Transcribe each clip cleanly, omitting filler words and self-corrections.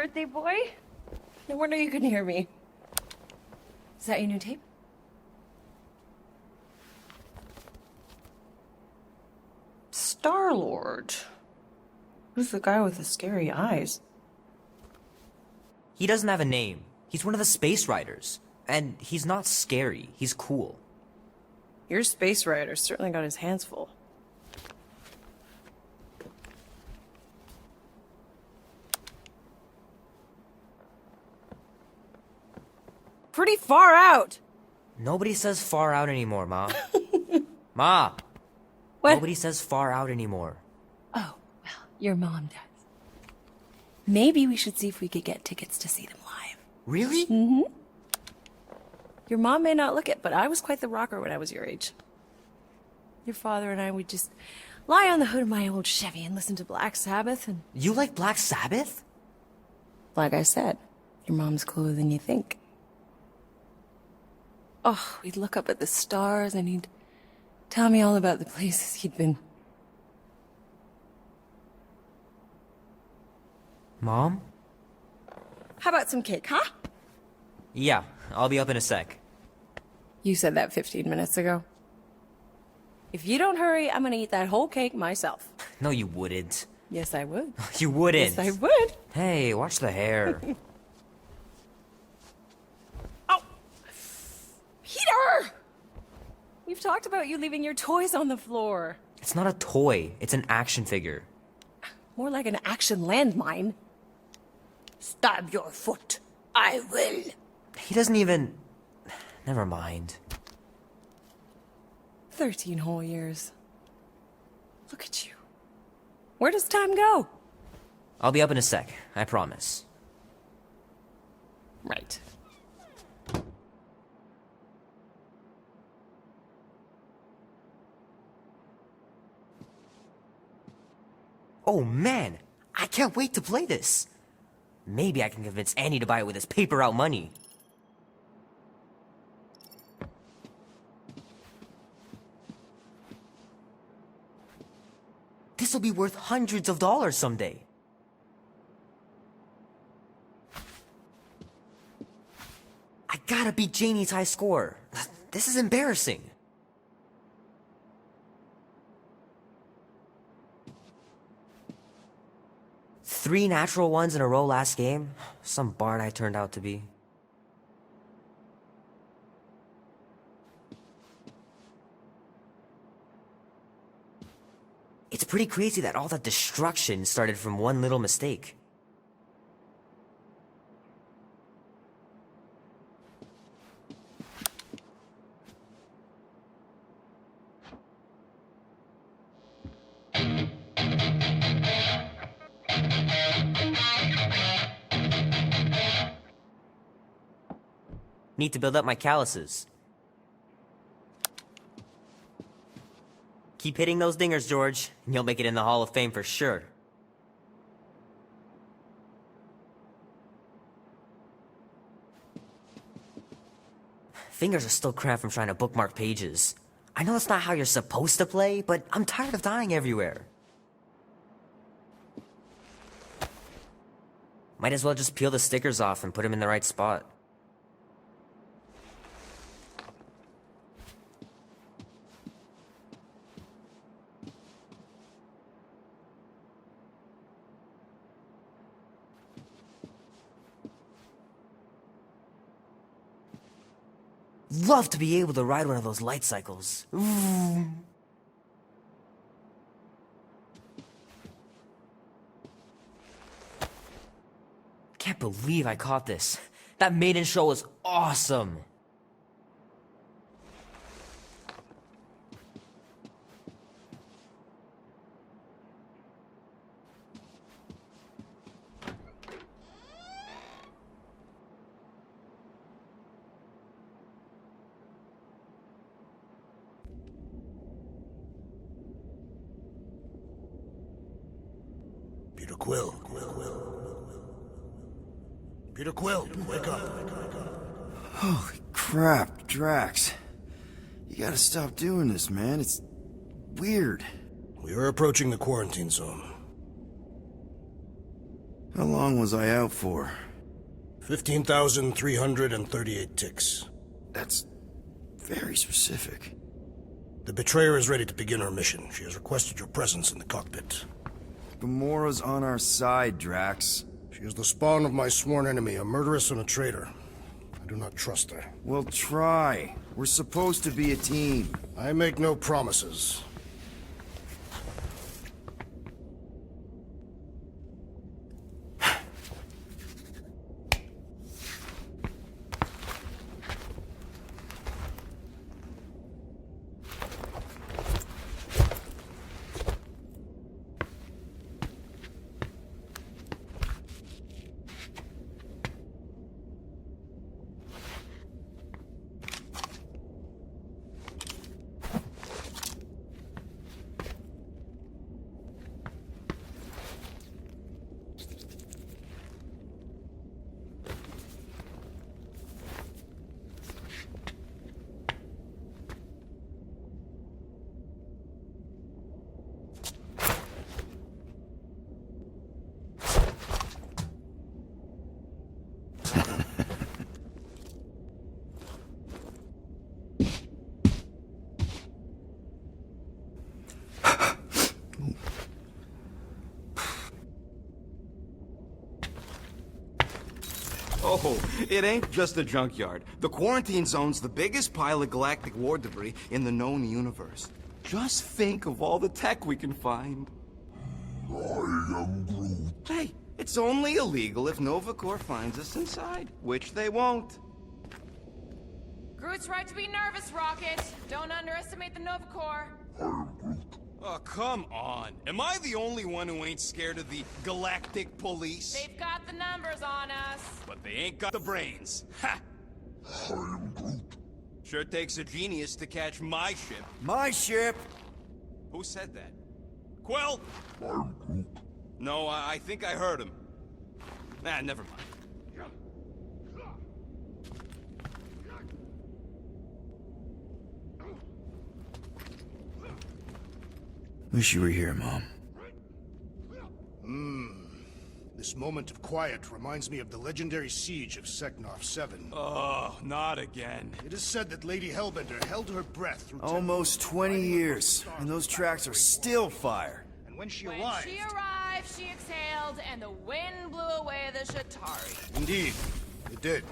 birthday boy. No wonder you couldn't hear me. Is that your new tape? Star-Lord. Who's the guy with the scary eyes? He doesn't have a name. He's one of the space riders. And he's not scary. He's cool. Your space rider certainly got his hands full. Pretty far out. Nobody says far out anymore, Ma. Ma! What? Nobody says far out anymore. Oh, well, your mom does. Maybe we should see if we could get tickets to see them live. Really? Mm-hmm. Your mom may not look it, but I was quite the rocker when I was your age. Your father and I would just lie on the hood of my old Chevy and listen to Black Sabbath and... You like Black Sabbath? Like I said, your mom's cooler than you think. Oh, we'd look up at the stars and he'd tell me all about the places he'd been. Mom? How about some cake, huh? Yeah, I'll be up in a sec. You said that 15 minutes ago. If you don't hurry, I'm gonna eat that whole cake myself. No, you wouldn't. Yes, I would. You wouldn't. Yes, I would. Hey, watch the hair. Oh! Peter! We've talked about you leaving your toys on the floor. It's not a toy. It's an action figure. More like an action landmine. Stab your foot. I will. He doesn't even... Never mind. 13 whole years. Look at you. Where does time go? I'll be up in a sec. I promise. Right. Oh man, I can't wait to play this. Maybe I can convince Annie to buy it with his paper out money. This'll be worth hundreds of dollars someday. I gotta beat Janie's high score. This is embarrassing. Three natural ones in a row last game? Some bard I turned out to be. It's pretty crazy that all that destruction started from one little mistake. Need to build up my calluses. Keep hitting those dingers, George, and you'll make it in the Hall of Fame for sure. Fingers are still cramped from trying to bookmark pages. I know that's not how you're supposed to play, but I'm tired of dying everywhere. Might as well just peel the stickers off and put them in the right spot. Love to be able to ride one of those light cycles. Ooh. Can't believe I caught this. That maiden show was awesome. Peter Quill. Peter Quill, wake up. Holy crap, Drax. You gotta stop doing this, man. It's weird. We are approaching the quarantine zone. How long was I out for? 15,338 ticks. That's very specific. The betrayer is ready to begin her mission. She has requested your presence in the cockpit. Gamora's on our side, Drax. She is the spawn of my sworn enemy, a murderess and a traitor. I do not trust her. Well, try. We're supposed to be a team. I make no promises. Oh, it ain't just a junkyard. The quarantine zone's the biggest pile of galactic war debris in the known universe. Just think of all the tech we can find. I am Groot. Hey, it's only illegal if Nova Corps finds us inside, which they won't. Groot's right to be nervous, Rocket. Don't underestimate the Nova Corps. Oh, come on. Am I the only one who ain't scared of the galactic police? They've got the numbers on us. But they ain't got the brains. Ha! I am Groot. Sure takes a genius to catch my ship. My ship! Who said that? Quill? I'm Groot. No, I think I heard him. Nah, never mind. Wish you were here, Mom. This moment of quiet reminds me of the legendary siege of Seknarf 7. Oh, not again. It is said that Lady Hellbender held her breath through Almost 20 years, and those tracks are still fire. And when she When arrived... she arrived, she exhaled, and the wind blew away the Shatari. Indeed, it did.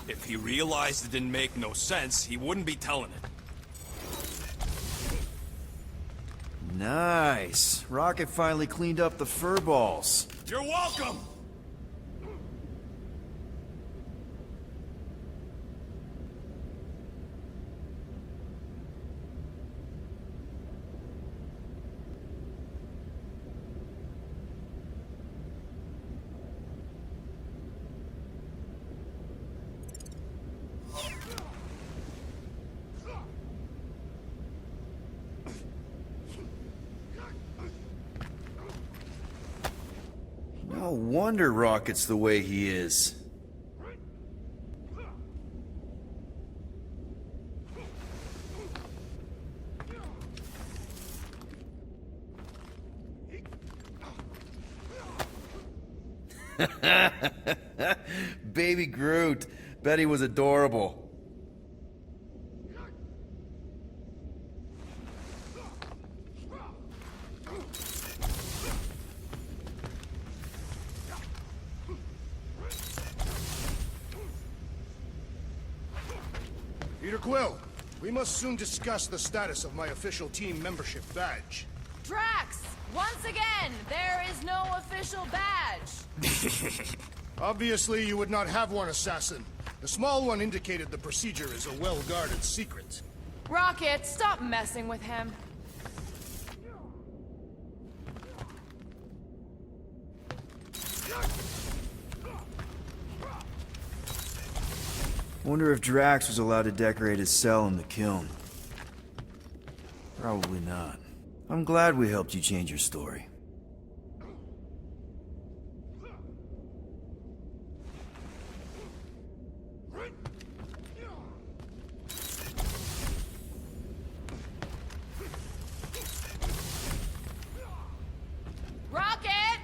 If he realized it didn't make no sense, he wouldn't be telling it. Nice. Rocket finally cleaned up the fur balls. You're welcome! No wonder Rocket's the way he is. Baby Groot. Bet he was adorable. Peter Quill, we must soon discuss the status of my official team membership badge. Drax, once again, there is no official badge. Obviously, you would not have one, Assassin. The small one indicated the procedure is a well-guarded secret. Rocket, stop messing with him. Wonder if Drax was allowed to decorate his cell in the kiln. Probably not. I'm glad we helped you change your story. Rocket!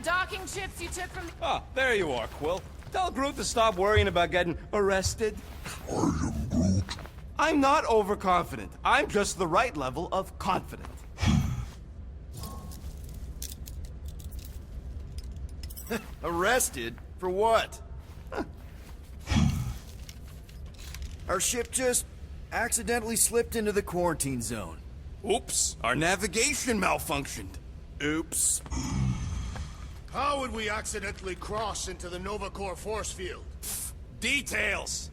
docking chips you took from... Ah, there you are, Quill. Tell Groot to stop worrying about getting arrested. I am Groot. I'm not overconfident. I'm just the right level of confident. Arrested? For what? Our ship just accidentally slipped into the quarantine zone. Oops, our navigation malfunctioned. Oops. How would we accidentally cross into the Nova Corps force field? Details.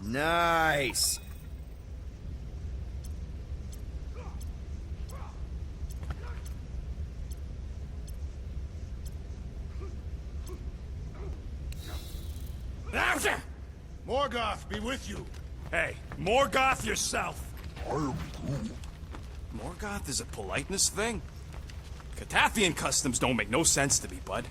Nice. Morgoth be with you. Hey, Morgoth yourself. I am Groot. Morgoth is a politeness thing. Catathian customs don't make no sense to me, bud.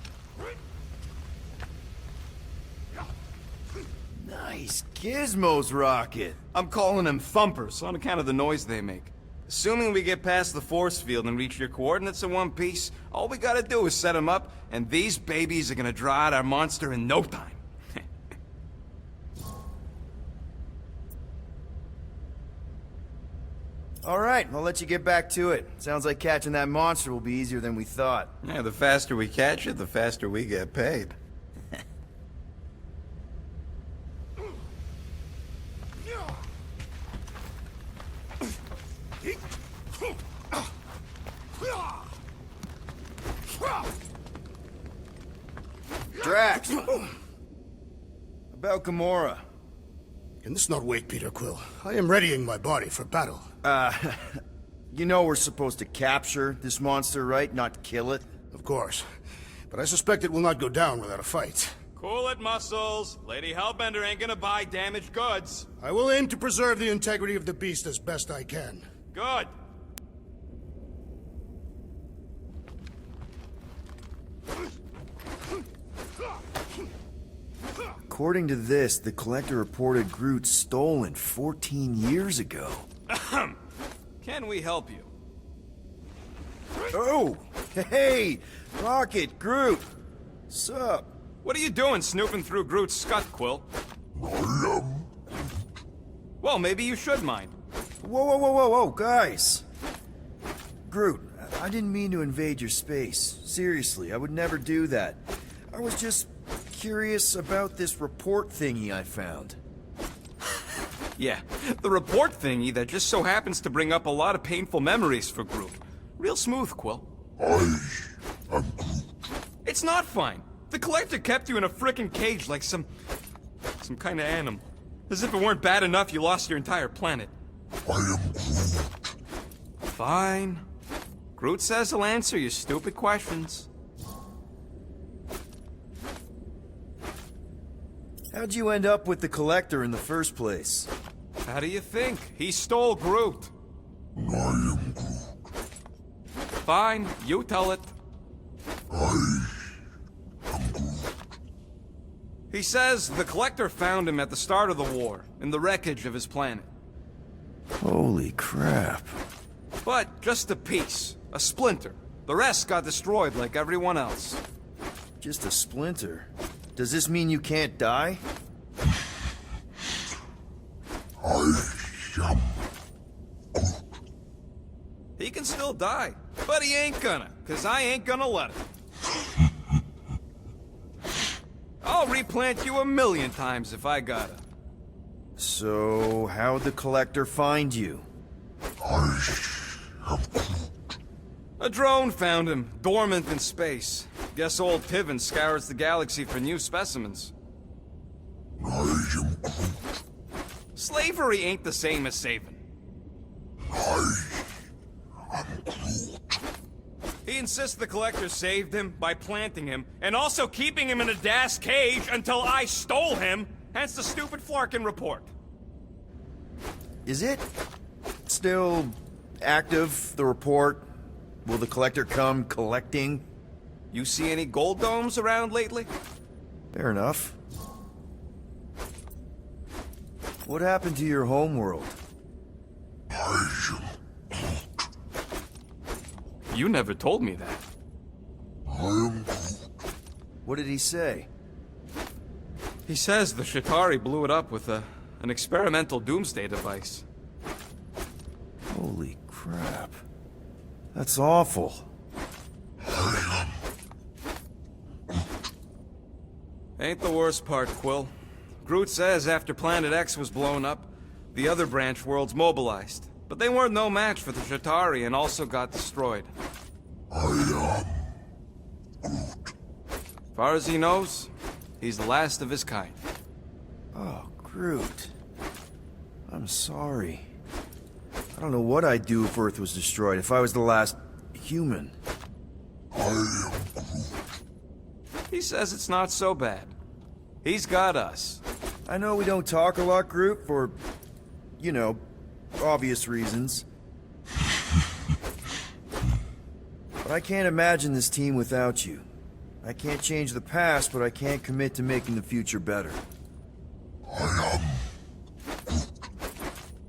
Nice gizmos, Rocket. I'm calling them thumpers on account of the noise they make. Assuming we get past the force field and reach your coordinates in one piece, all we gotta do is set them up, and these babies are gonna draw out our monster in no time. All right, I'll let you get back to it. Sounds like catching that monster will be easier than we thought. Yeah, the faster we catch it, the faster we get paid. Drax! About Gamora. Can this not wait, Peter Quill? I am readying my body for battle. You know we're supposed to capture this monster, right? Not kill it? Of course. But I suspect it will not go down without a fight. Cool it, Muscles. Lady Hellbender ain't gonna buy damaged goods. I will aim to preserve the integrity of the beast as best I can. Good. According to this, the Collector reported Groot stolen 14 years ago. Can we help you? Oh! Hey! Rocket, Groot! Sup? What are you doing snooping through Groot's scut, Quill? I am. Well, maybe you should mind. Whoa, guys! Groot, I didn't mean to invade your space. Seriously, I would never do that. I was just curious about this report thingy I found. Yeah, the report thingy that just so happens to bring up a lot of painful memories for Groot. Real smooth, Quill. I am Groot. It's not fine. The Collector kept you in a frickin' cage like some kind of animal. As if it weren't bad enough you lost your entire planet. I am Groot. Fine. Groot says he'll answer your stupid questions. How'd you end up with the Collector in the first place? How do you think? He stole Groot. I am Groot. Fine, you tell it. I am Groot. He says the Collector found him at the start of the war, in the wreckage of his planet. Holy crap. But just a piece, a splinter. The rest got destroyed like everyone else. Just a splinter. Does this mean you can't die? I am. He can still die, but he ain't gonna, 'cause I ain't gonna let him. I'll replant you 1,000,000 times if I gotta. So, how'd the Collector find you? I am Groot. A drone found him, dormant in space. Guess old Tiven scours the galaxy for new specimens. I am Groot. Slavery ain't the same as saving. I am Groot. He insists the Collector saved him by planting him, and also keeping him in a das cage until I stole him, hence the stupid Flarkin report. Is it still active, the report? Will the collector come collecting? You see any gold domes around lately? Fair enough. What happened to your homeworld? You never told me that. What did he say? He says the Shatari blew it up with an experimental doomsday device. Holy crap. That's awful. Ain't the worst part, Quill. Groot says after Planet X was blown up, the other branch worlds mobilized. But they weren't no match for the Shatari and also got destroyed. Far as he knows, he's the last of his kind. Oh, Groot. I'm sorry. I don't know what I'd do if Earth was destroyed, if I was the last human. He says it's not so bad. He's got us. I know we don't talk a lot, Groot, for, you know, obvious reasons. But I can't imagine this team without you. I can't change the past, but I can't commit to making the future better.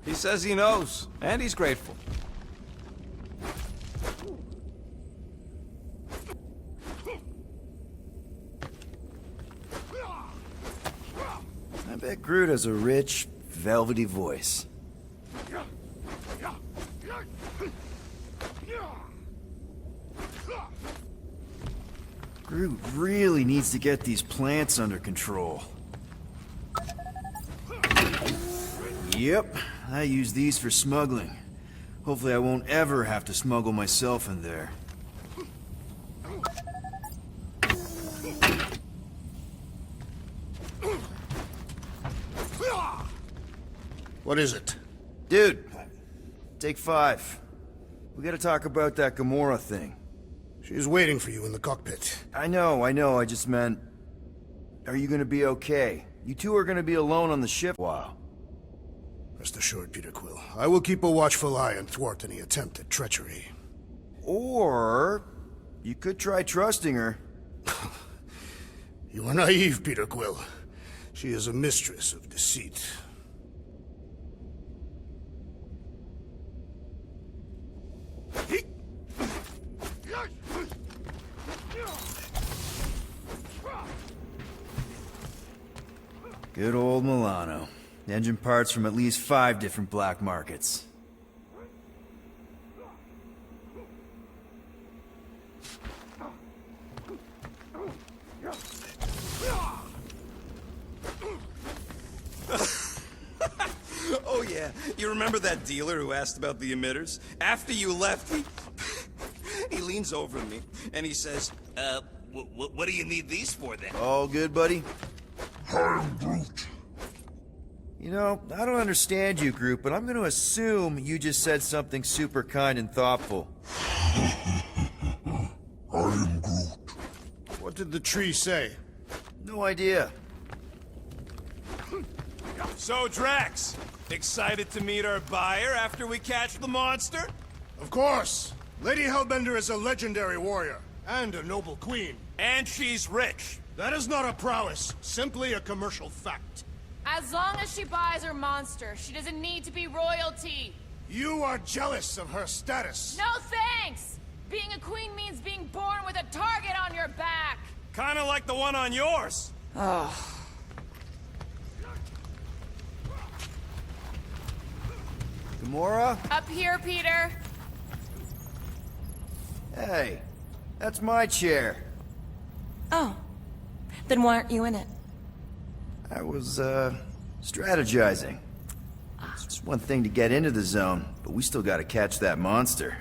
He says he knows, and he's grateful. I bet Groot has a rich, velvety voice. Groot really needs to get these plants under control. Yep, I use these for smuggling. Hopefully I won't ever have to smuggle myself in there. What is it? Dude, take 5. We gotta talk about that Gamora thing. She's waiting for you in the cockpit. I know, I just meant... Are you gonna be okay? You two are gonna be alone on the ship a while. Rest assured, Peter Quill. I will keep a watchful eye and thwart any attempt at treachery. Or... you could try trusting her. You are naive, Peter Quill. She is a mistress of deceit. Good old Milano. Engine parts from at least 5 different black markets. Oh yeah, you remember that dealer who asked about the emitters? After you left, he leans over to me and he says, what do you need these for then? All good, buddy? I'm Groot. You know, I don't understand you, Groot, but I'm gonna assume you just said something super kind and thoughtful. I am Groot. What did the tree say? No idea. So Drax, excited to meet our buyer after we catch the monster? Of course! Lady Hellbender is a legendary warrior, and a noble queen. And she's rich. That is not a prowess, simply a commercial fact. As long as she buys her monster, she doesn't need to be royalty. You are jealous of her status. No thanks! Being a queen means being born with a target on your back. Kinda like the one on yours. Gamora? Up here, Peter. Hey, that's my chair. Oh. Then why aren't you in it? I was, strategizing. It's one thing to get into the zone, but we still gotta catch that monster.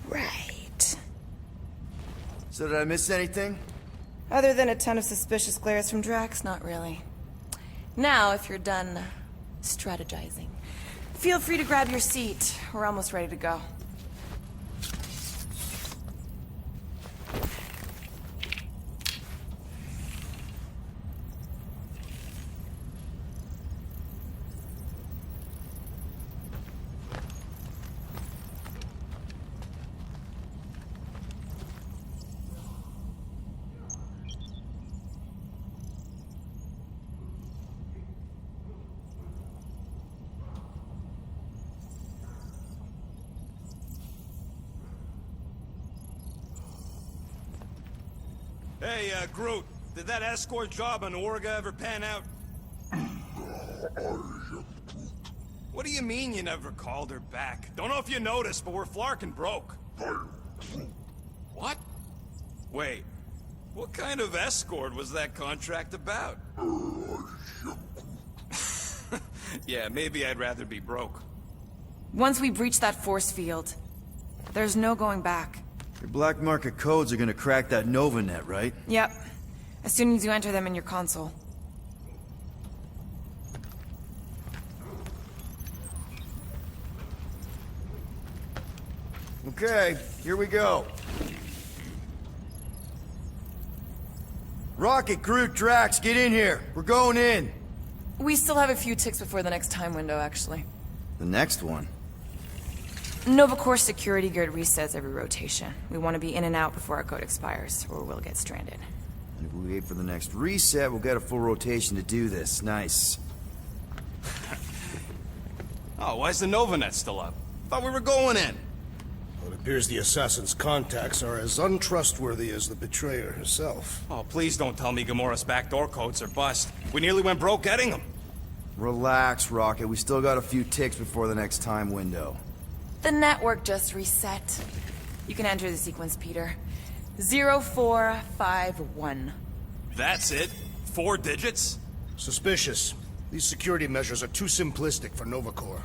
Right. So did I miss anything? Other than a ton of suspicious glares from Drax, not really. Now, if you're done strategizing, feel free to grab your seat. We're almost ready to go. Hey, Groot, did that escort job on Orga ever pan out? What do you mean you never called her back? Don't know if you noticed, but we're flarkin' broke. What? Wait, what kind of escort was that contract about? Yeah, maybe I'd rather be broke. Once we breach that force field, there's no going back. Your black market codes are gonna crack that Nova net, right? Yep. As soon as you enter them in your console. Okay, here we go. Rocket, Groot, Drax, get in here. We're going in. We still have a few ticks before the next time window, actually. The next one? Nova Corps security grid resets every rotation. We want to be in and out before our code expires, or we'll get stranded. And if we wait for the next reset, we'll get a full rotation to do this. Nice. Oh, why's the Novanet still up? Thought we were going in. Well, it appears the assassin's contacts are as untrustworthy as the betrayer herself. Oh, please don't tell me Gamora's backdoor codes are bust. We nearly went broke getting them. Relax, Rocket. We still got a few ticks before the next time window. The network just reset. You can enter the sequence, Peter. 0451. That's it? 4 digits? Suspicious. These security measures are too simplistic for Nova Corps.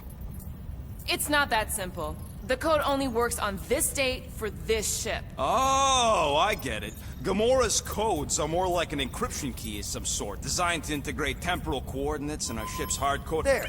It's not that simple. The code only works on this date for this ship. Oh, I get it. Gamora's codes are more like an encryption key of some sort, designed to integrate temporal coordinates in our ship's hard code. There.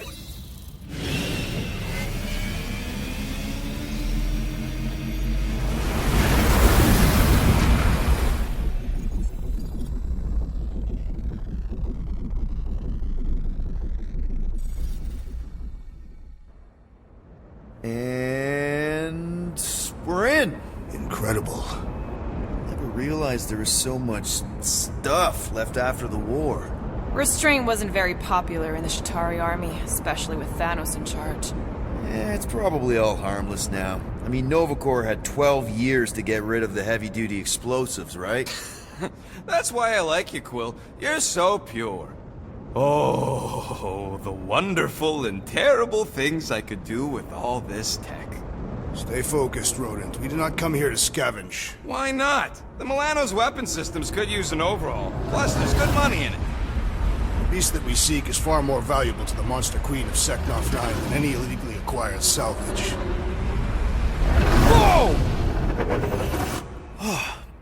And we're in. Incredible. Never realized there was so much stuff left after the war. Restraint wasn't very popular in the Shatari army, especially with Thanos in charge. It's probably all harmless now. I mean, Nova Corps had 12 years to get rid of the heavy-duty explosives, right? That's why I like you, Quill. You're so pure. Oh, the wonderful and terrible things I could do with all this tech. Stay focused, Rodent. We did not come here to scavenge. Why not? The Milano's weapon systems could use an overhaul. Plus, there's good money in it. The beast that we seek is far more valuable to the Monster Queen of Seknov 9 than any illegally acquired salvage. Whoa!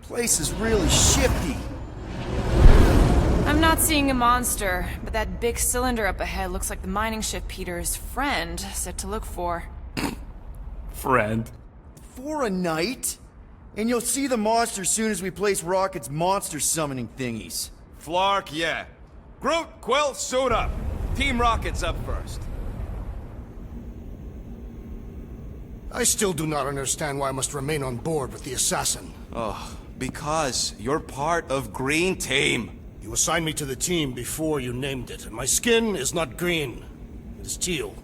Place is really shifty. I'm not seeing a monster, but that big cylinder up ahead looks like the mining ship Peter's friend said to look for. Friend. For a night? And you'll see the monster soon as we place Rocket's monster summoning thingies. Flark, yeah. Groot, Quill, suit up. Team Rocket's up first. I still do not understand why I must remain on board with the assassin. Oh, because you're part of Green Team. You assigned me to the team before you named it, and my skin is not green. It is teal.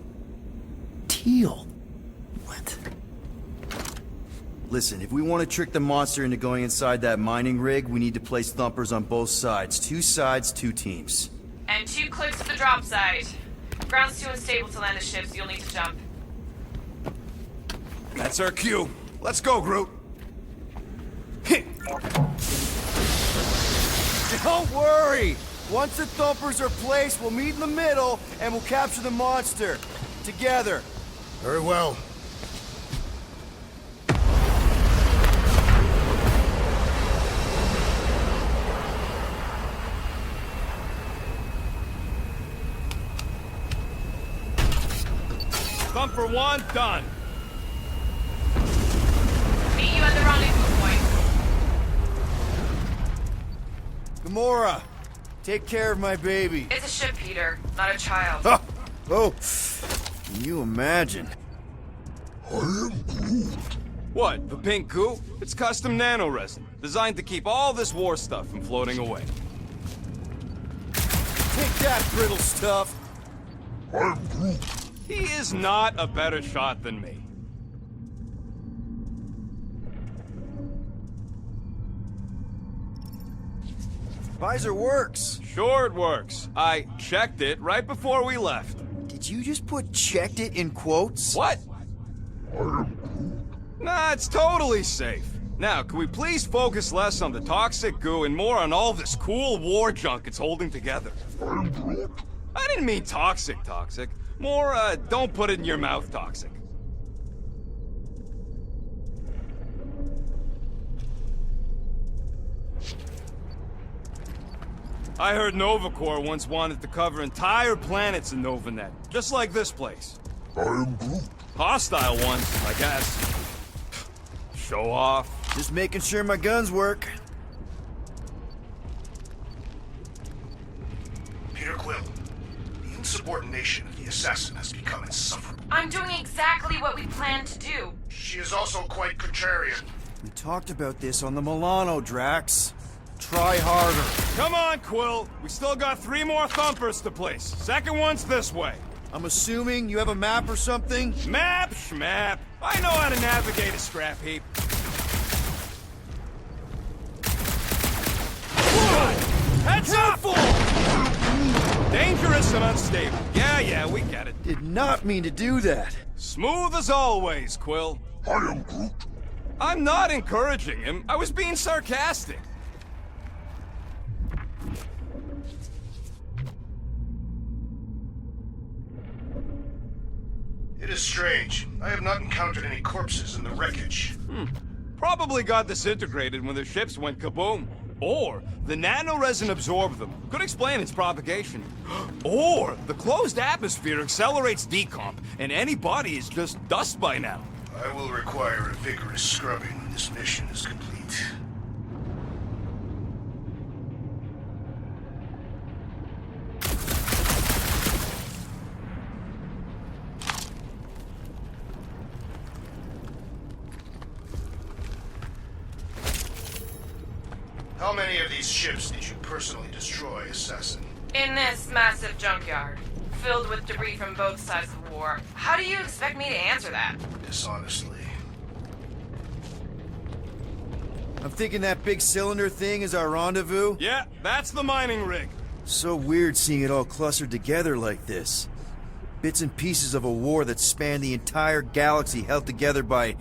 Teal? What? Listen, if we want to trick the monster into going inside that mining rig, we need to place thumpers on both sides. 2 sides, 2 teams. And 2 clicks to the drop side. Ground's too unstable to land the ship, so you'll need to jump. That's our cue. Let's go, Groot. Don't worry! Once the thumpers are placed, we'll meet in the middle, and we'll capture the monster. Together. Very well. Thumper 1, done. Meet you at the rendezvous point. Gamora, take care of my baby. It's a ship, Peter, not a child. Oh, can you imagine? I am Groot. What, the pink goo? It's custom nanoresin, designed to keep all this war stuff from floating away. Take that, brittle stuff. I'm Groot. He is not a better shot than me. Visor works. Sure it works. I checked it right before we left. Did you just put checked it in quotes? What? Nah, it's totally safe. Now, can we please focus less on the toxic goo and more on all this cool war junk it's holding together? I didn't mean toxic. More, don't put it in your mouth toxic. I heard NovaCorps once wanted to cover entire planets in NovaNet, just like this place. I am Groot. Hostile ones, I guess. Show off. Just making sure my guns work. Peter Quill, the insubordination of the assassin has become insufferable. I'm doing exactly what we planned to do. She is also quite contrarian. We talked about this on the Milano, Drax. Try harder. Come on, Quill. We still got 3 more thumpers to place. Second one's this way. I'm assuming you have a map or something? Map, schmap. I know how to navigate a scrap heap. Heads up! Dangerous and unstable. Yeah, we get it. Did not mean to do that. Smooth as always, Quill. I am Groot. I'm not encouraging him. I was being sarcastic. It is strange. I have not encountered any corpses in the wreckage. Probably got disintegrated when their ships went kaboom. Or the nanoresin absorbed them. Could explain its propagation. Or the closed atmosphere accelerates decomp, and any body is just dust by now. I will require a vigorous scrubbing when this mission is complete. How many of these ships did you personally destroy, Assassin? In this massive junkyard, filled with debris from both sides of the war. How do you expect me to answer that? Dishonestly. I'm thinking that big cylinder thing is our rendezvous. Yeah, that's the mining rig. So weird seeing it all clustered together like this. Bits and pieces of a war that spanned the entire galaxy held together by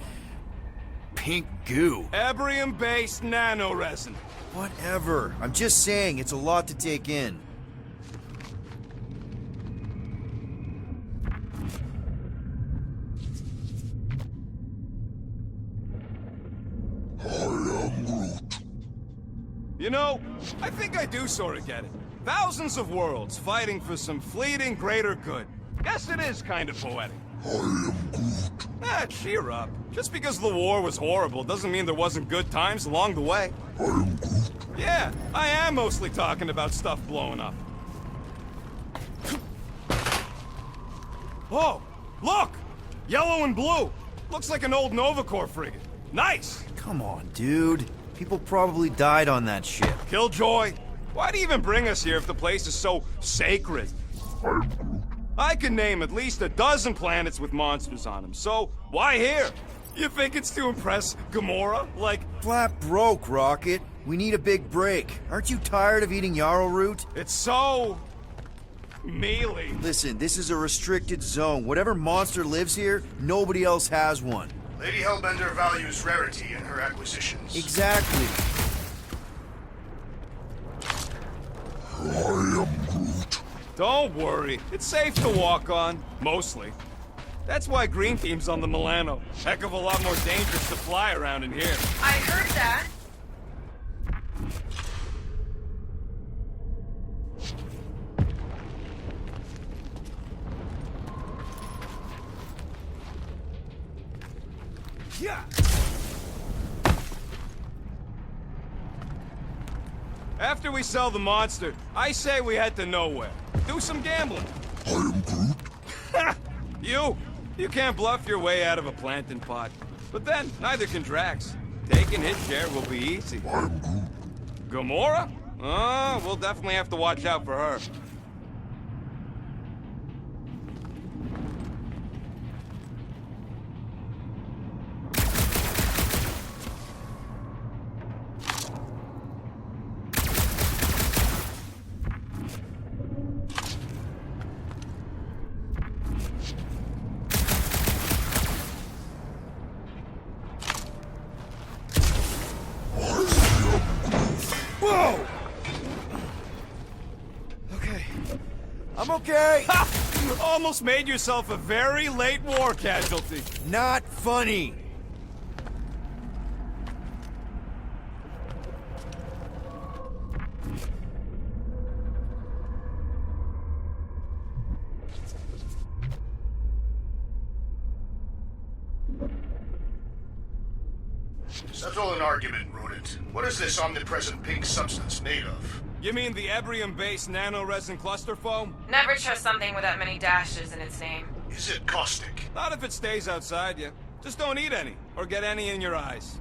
pink goo. Ebrium-based nanoresin. Whatever. I'm just saying, it's a lot to take in. I am Groot. You know, I think I do sort of get it. Thousands of worlds fighting for some fleeting greater good. Guess it is kind of poetic. I am Groot. Cheer up. Just because the war was horrible doesn't mean there wasn't good times along the way. I am Groot. Yeah, I am mostly talking about stuff blowing up. Oh, look! Yellow and blue. Looks like an old NovaCorps frigate. Nice! Come on, dude. People probably died on that ship. Killjoy, why'd he even bring us here if the place is so sacred? I am Groot. I can name at least a dozen planets with monsters on them, so why here? You think it's to impress Gamora? Like, Flat broke, Rocket. We need a big break. Aren't you tired of eating yarrow root? it's so... mealy. Listen, this is a restricted zone. Whatever monster lives here, nobody else has one. Lady Hellbender values rarity in her acquisitions. Exactly. I am Groot. Don't worry, it's safe to walk on, mostly. That's why Green Team's on the Milano. Heck of a lot more dangerous to fly around in here. I heard that. Yeah. After we sell the monster, I say we head to nowhere. Do some gambling. I am Groot. You can't bluff your way out of a plantain pot. But then, neither can Drax. Taking his share will be easy. I am Groot. Gamora? We'll definitely have to watch out for her. okay? Ha! Almost made yourself a very late war casualty. Not funny. Settle an argument, rodent. What is this omnipresent pink substance made of? You mean the Ebrium-based nanoresin cluster foam? Never trust something with that many dashes in its name. Is it caustic? Not if it stays outside you. Just don't eat any, or get any in your eyes.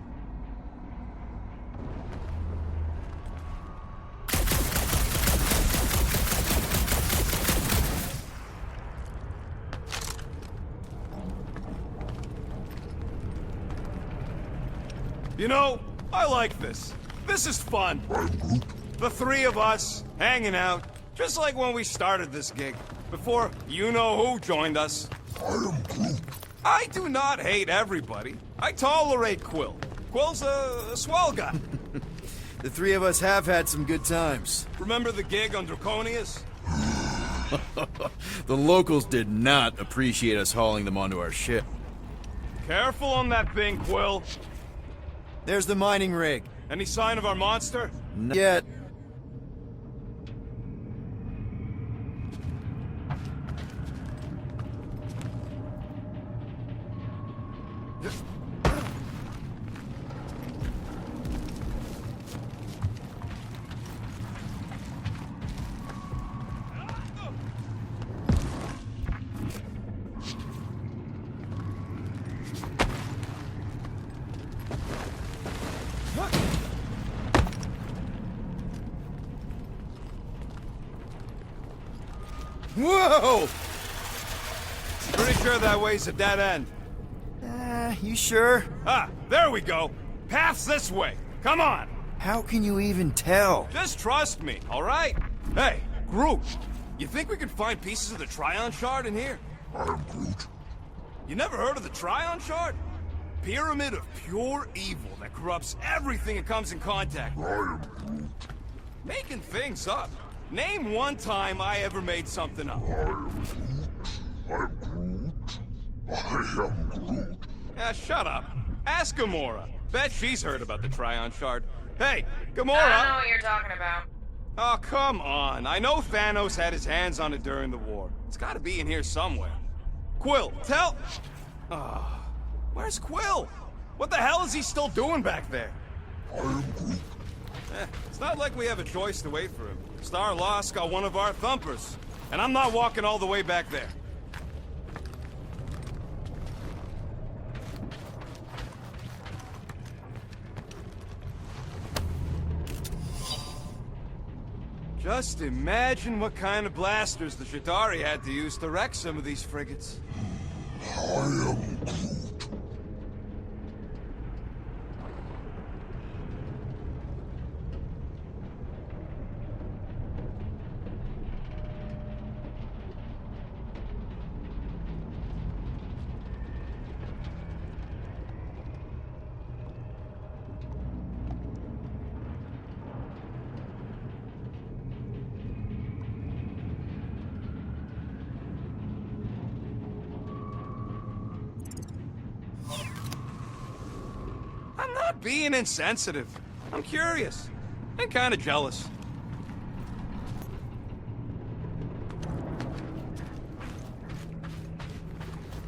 You know, I like this. This is fun. The three of us, hanging out, just like when we started this gig, before you-know-who joined us. I am Groot. I do not hate everybody. I tolerate Quill. Quill's a swell guy. The three of us have had some good times. Remember the gig on Draconius? The locals did not appreciate us hauling them onto our ship. Careful on that thing, Quill. There's the mining rig. Any sign of our monster? Not yet. Whoa! Pretty sure that way's a dead end. You sure? Ah, there we go. Path's this way. Come on. How can you even tell? Just trust me, all right? Hey, Groot, you think we could find pieces of the Tryon Shard in here? I am Groot. You never heard of the Tryon Shard? Pyramid of pure evil that corrupts everything it comes in contact with. I am Groot. Making things up. Name one time I ever made something up. I am Groot. I am Groot. Yeah, shut up. Ask Gamora. Bet she's heard about the Tryon Shard. Hey, Gamora! I don't know what you're talking about. Oh, come on. I know Thanos had his hands on it during the war. It's gotta be in here somewhere. Quill, tell... Oh, where's Quill? What the hell is he still doing back there? I am Groot. It's not like we have a choice to wait for him. Star Lost got one of our thumpers. And I'm not walking all the way back there. Just imagine what kind of blasters the Chitauri had to use to wreck some of these frigates. I am Groot. I'm not being insensitive. I'm curious. And kind of jealous.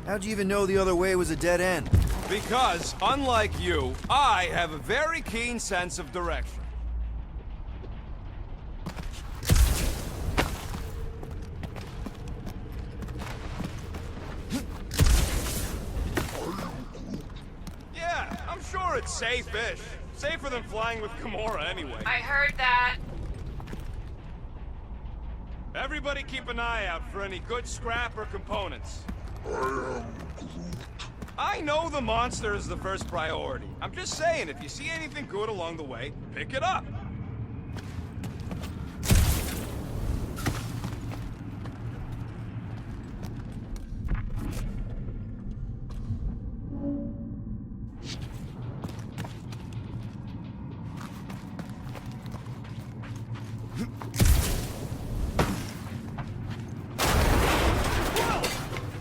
How'd you even know the other way was a dead end? Because, unlike you, I have a very keen sense of direction. Yeah, I'm sure it's safe-ish. Safer than flying with Gamora anyway. I heard that. Everybody keep an eye out for any good scrap or components. I am Groot. I know the monster is the first priority. I'm just saying, if you see anything good along the way, pick it up.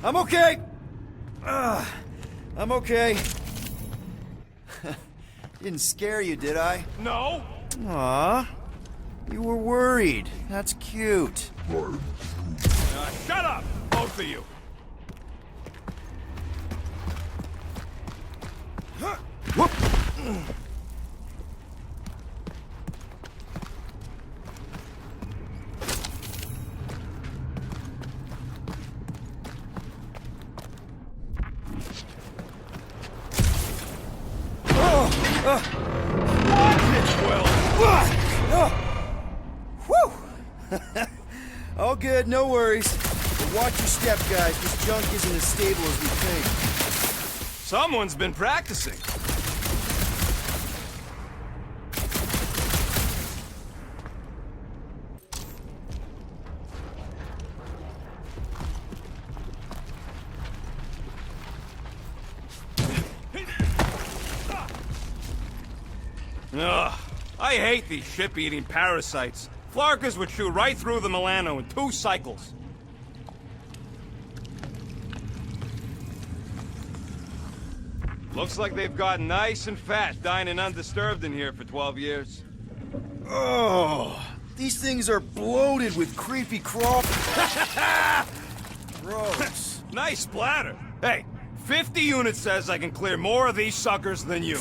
I'm okay! I'm okay. Didn't scare you, did I? No! Aw. You were worried. That's cute. Shut up, both of you! Whoop! All good, no worries. But watch your step, guys. This junk isn't as stable as we think. Someone's been practicing. Ugh, I hate these ship-eating parasites. Flarkers would chew right through the Milano in 2 cycles. Looks like they've gotten nice and fat, dining undisturbed in here for 12 years. Oh, these things are bloated with creepy crawl. Gross. Nice splatter. Hey, 50 units says I can clear more of these suckers than you.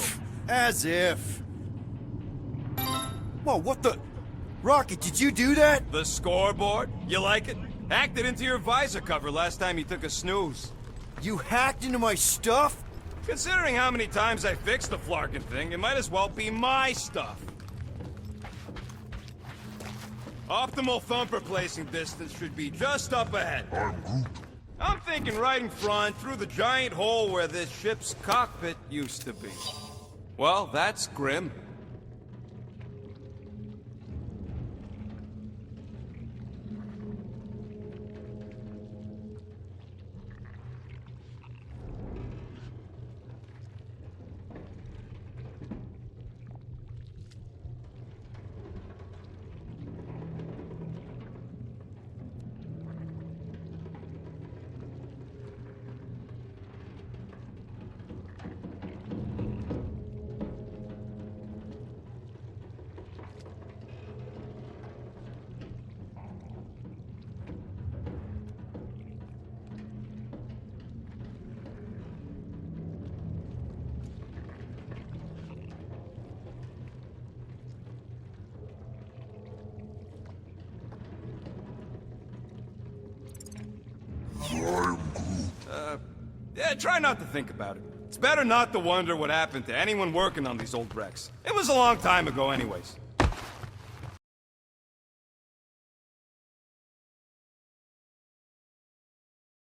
As if. Whoa, what the? Rocket, did you do that? The scoreboard? You like it? Hacked it into your visor cover last time you took a snooze. You hacked into my stuff? Considering how many times I fixed the Flarkin thing, it might as well be my stuff. Optimal thumper placing distance should be just up ahead. I'm thinking right in front, through the giant hole where this ship's cockpit used to be. Well, that's grim. Yeah, try not to think about it. It's better not to wonder what happened to anyone working on these old wrecks. It was a long time ago anyways.